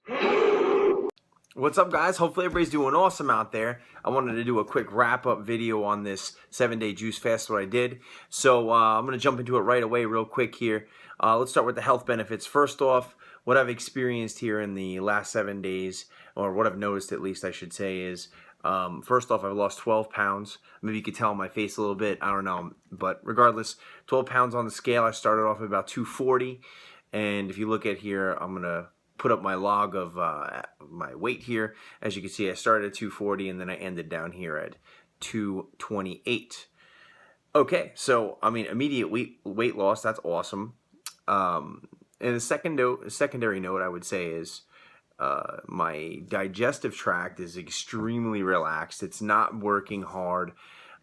What's up, guys? Hopefully everybody's doing awesome out there. I wanted to do a quick wrap-up video on this 7-day juice fast, what I did. So I'm going to jump into it right away real quick here. Let's start with the health benefits. First off, what I've experienced here in the last 7 days, or what I've noticed at least I should say is, first off, I've lost 12 pounds. Maybe you could tell on my face a little bit. I don't know. But regardless, 12 pounds on the scale. I started off at about 240. And if you look at here, I'm going to put up my log of my weight here. As you can see, I started at 240 and then I ended down here at 228. Okay, so I mean, immediate weight loss, that's awesome. And the secondary note I would say is my digestive tract is extremely relaxed. It's not working hard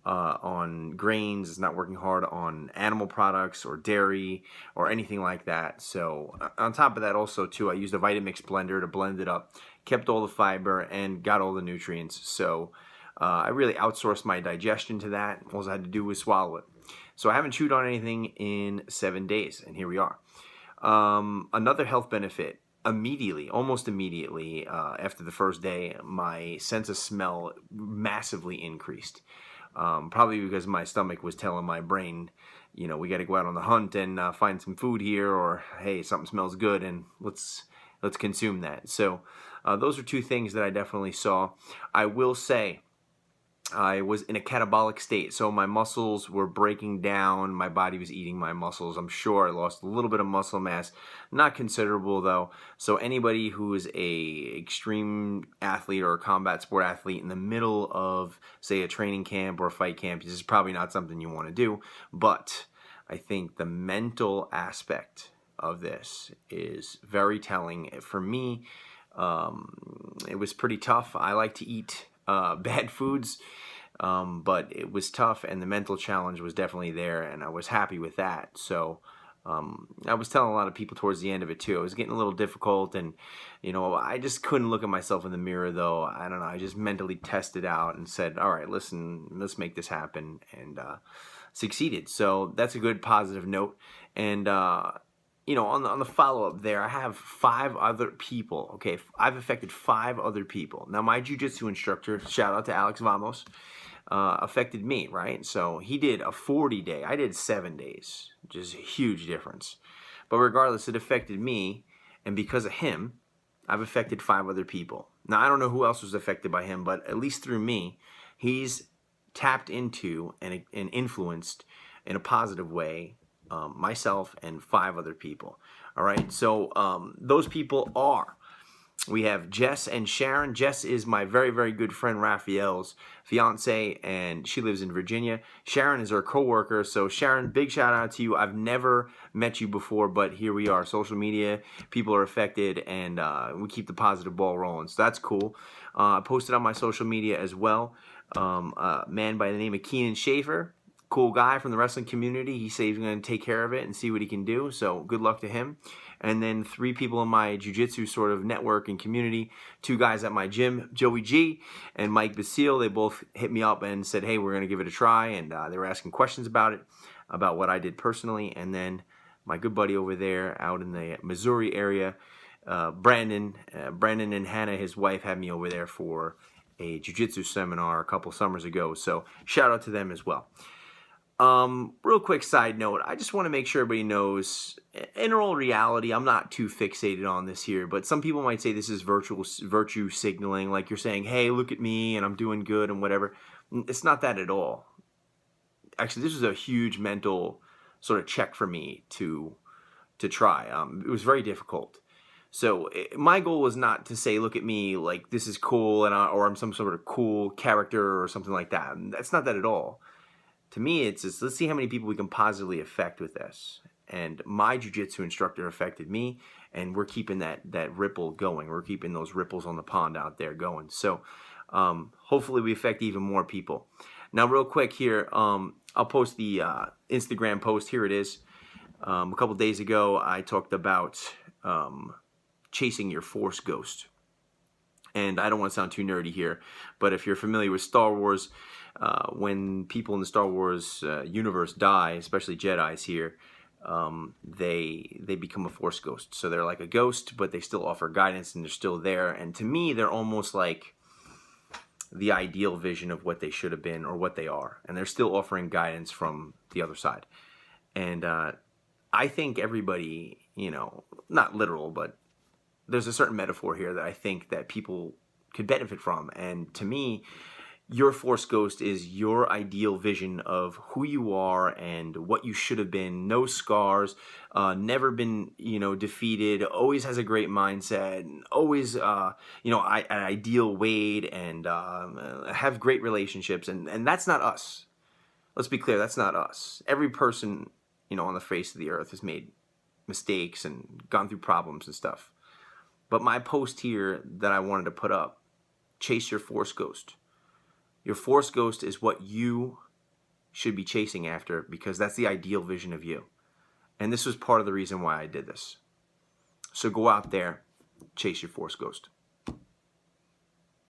on grains. It's not working hard on animal products or dairy or anything like that. So on top of that also too, I used a Vitamix blender to blend it up, kept all the fiber and got all the nutrients. So I really outsourced my digestion to that. All I had to do was swallow it. So I haven't chewed on anything in 7 days, and here we are. Another health benefit, almost immediately after the first day, my sense of smell massively increased. Probably because my stomach was telling my brain, you know, we got to go out on the hunt and find some food here, or hey, something smells good and let's consume that. So those are two things that I definitely saw. I will say I was in a catabolic state, so my muscles were breaking down, my body was eating my muscles. I'm sure I lost a little bit of muscle mass, not considerable though. So anybody who is a extreme athlete or a combat sport athlete in the middle of, say, a training camp or a fight camp, this is probably not something you want to do. But I think the mental aspect of this is very telling. For me, it was pretty tough. I like to eat bad foods, but it was tough, and the mental challenge was definitely there, and I was happy with that. So I was telling a lot of people towards the end of it too, it was getting a little difficult, and you know, I just couldn't look at myself in the mirror though. I don't know, I just mentally tested out and said, all right, listen, let's make this happen, and succeeded. So that's a good positive note. And you know, on the follow-up there, I have 5 other people, okay? I've affected 5 other people. Now, my jiu-jitsu instructor, shout out to Alex Vamos, affected me, right? So he did a 40-day. I did 7 days, which is a huge difference. But regardless, it affected me, and because of him, I've affected 5 other people. Now, I don't know who else was affected by him, but at least through me, he's tapped into and influenced in a positive way myself and 5 other people. All right, so those people are, we have Jess and Sharon. Jess is my very, very good friend Raphael's fiance, and she lives in Virginia. Sharon is her co-worker. So Sharon, big shout out to you. I've never met you before, but here we are. Social media, people are affected, and we keep the positive ball rolling. So that's cool. I posted on my social media as well. A man by the name of Keenan Schaefer. Cool guy from the wrestling community. He said he's going to take care of it and see what he can do. So good luck to him. And then 3 people in my jiu-jitsu sort of network and community. 2 guys at my gym, Joey G and Mike Basile. They both hit me up and said, hey, we're going to give it a try. And they were asking questions about it, about what I did personally. And then my good buddy over there out in the Missouri area, Brandon and Hannah, his wife, had me over there for a jiu-jitsu seminar a couple summers ago. So shout out to them as well. Real quick side note, I just want to make sure everybody knows, in all reality, I'm not too fixated on this here, but some people might say this is virtue signaling, like you're saying, hey, look at me, and I'm doing good, and whatever. It's not that at all. Actually, this was a huge mental sort of check for me to try. It was very difficult. So my goal was not to say, look at me, like this is cool, and or I'm some sort of cool character or something like that. That's not that at all. To me, it's just, let's see how many people we can positively affect with this. And my jiu-jitsu instructor affected me, and we're keeping that ripple going. We're keeping those ripples on the pond out there going. So hopefully we affect even more people. Now, real quick here, I'll post the Instagram post. Here it is. A couple days ago, I talked about chasing your Force ghost. And I don't want to sound too nerdy here, but if you're familiar with Star Wars, when people in the Star Wars universe die, especially Jedis here, they become a Force ghost. So they're like a ghost, but they still offer guidance and they're still there. And to me, they're almost like the ideal vision of what they should have been or what they are. And they're still offering guidance from the other side. And I think everybody, you know, not literal, but there's a certain metaphor here that I think that people could benefit from. And to me, your Force ghost is your ideal vision of who you are and what you should have been. No scars, never been, you know, defeated, always has a great mindset, always, you know, an ideal weight, and have great relationships. And that's not us. Let's be clear, that's not us. Every person, you know, on the face of the earth has made mistakes and gone through problems and stuff. But my post here that I wanted to put up, chase your Force ghost. Your Force ghost is what you should be chasing after, because that's the ideal vision of you. And this was part of the reason why I did this. So go out there, chase your Force ghost.